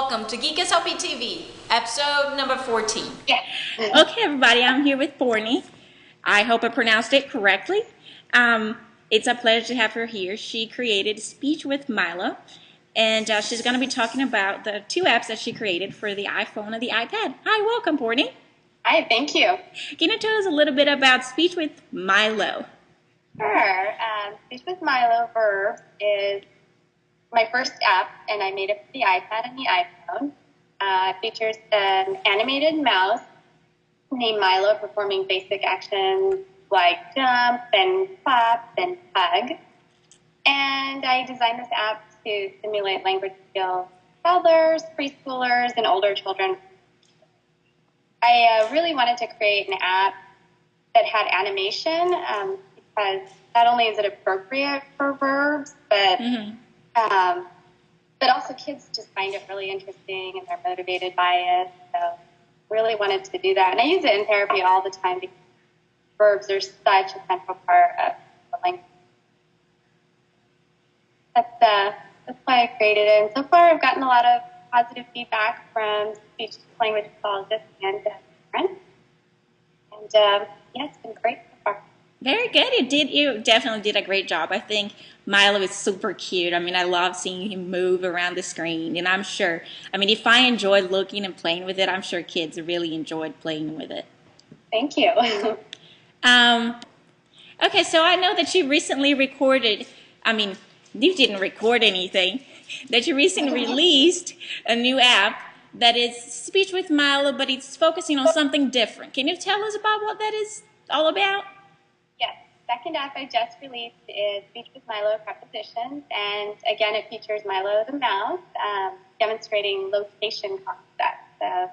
welcome to Geek TV, episode number 14. Yes. Okay, everybody, I'm here with Forney. I hope I pronounced it correctly. It's a pleasure to have her here. She created Speech with Milo, and she's going to be talking about the two apps that she created for the iPhone and the iPad. Hi, welcome, Forney. Hi, thank you. Can you tell us a little bit about Speech with Milo? Sure. Speech with Milo Verbs is my first app, and I made it for the iPad and the iPhone. It features an animated mouse named Milo performing basic actions like jump and clap and hug. And I designed this app to simulate language skills for toddlers, preschoolers, and older children. I really wanted to create an app that had animation because not only is it appropriate for verbs, but also kids just find it really interesting and they're motivated by it. So really wanted to do that. And I use it in therapy all the time because verbs are such a central part of the language. That's why I created it. And so far I've gotten a lot of positive feedback from speech language pathologists and friends. And yeah, it's been great so far. Very good. You definitely did a great job. I think Milo is super cute. I mean, I love seeing him move around the screen, and I'm sure, if I enjoyed looking and playing with it, I'm sure kids really enjoyed playing with it. Thank you. Okay, so I know that you recently recorded, you didn't record anything, that you recently released a new app that is Speech with Milo, but it's focusing on something different. Can you tell us about what that is all about? Yes, the second app I just released is Speech with Milo Prepositions, and again it features Milo the mouse, demonstrating location concepts of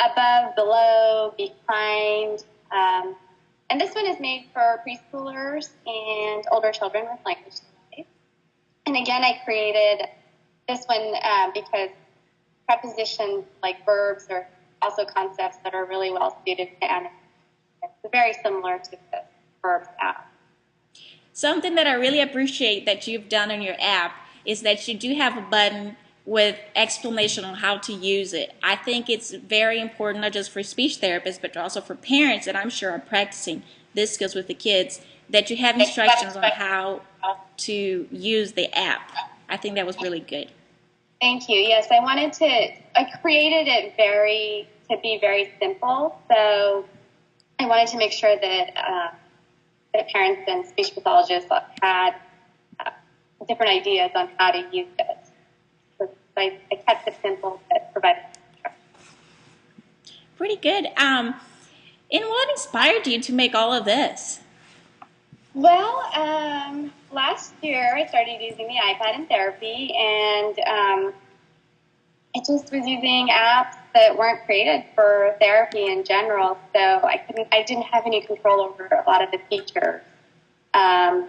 above, below, behind, and this one is made for preschoolers and older children with language delays. And again, I created this one because prepositions like verbs are also concepts that are really well suited to animation. It's very similar to the verbs app. Something that I really appreciate that you've done in your app is that you do have a button with explanation on how to use it. I think it's very important, not just for speech therapists, but also for parents that I'm sure are practicing this skills with the kids, that you have instructions on how to use the app. I think that was really good. Thank you. Yes, I created it to be very simple. So I wanted to make sure that parents and speech pathologists had different ideas on how to use it. So I kept it simple but provided instructions. Pretty good. And what inspired you to make all of this? Well, last year I started using the iPad in therapy, and I just was using apps that weren't created for therapy in general, so I didn't have any control over a lot of the features. The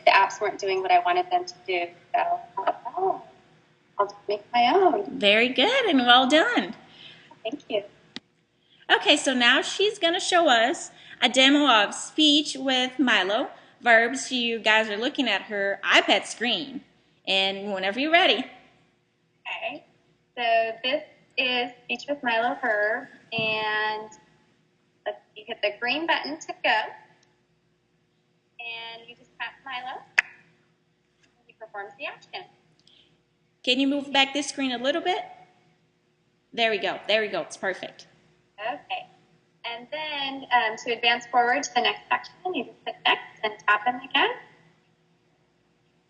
apps weren't doing what I wanted them to do, so I thought, I'll just make my own. Very good and well done. Thank you. Okay, so now she's going to show us a demo of Speech with Milo Verbs. You guys are looking at her iPad screen, and whenever you're ready. Okay, so this is Speech with Milo Verb, and you hit the green button to go, and you just tap Milo, and he performs the action. Can you move back this screen a little bit? There we go. There we go. It's perfect. Okay, and then to advance forward to the next section, you just hit next and tap him again,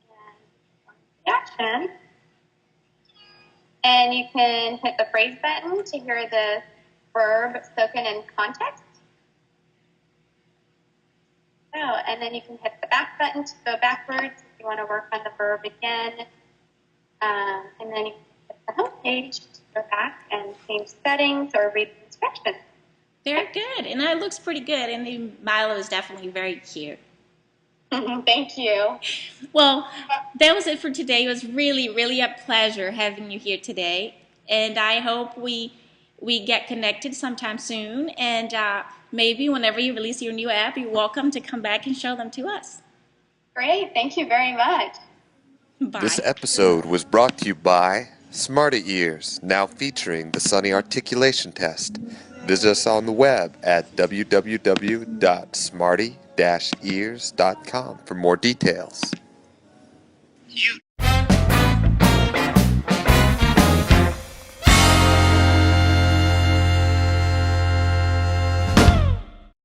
and perform the action. And you can hit the phrase button to hear the verb spoken in context. Oh, and then you can hit the back button to go backwards if you want to work on the verb again. And then you can hit the home page to go back and change settings or read the instructions. Very good. And that looks pretty good. And Milo is definitely very cute. Thank you. Well, that was it for today. It was really, really a pleasure having you here today. And I hope we get connected sometime soon. And maybe whenever you release your new app, you're welcome to come back and show them to us. Great. Thank you very much. Bye. This episode was brought to you by Smarty Ears, now featuring the Sunny Articulation Test. Visit us on the web at www.smarty-ears.com for more details.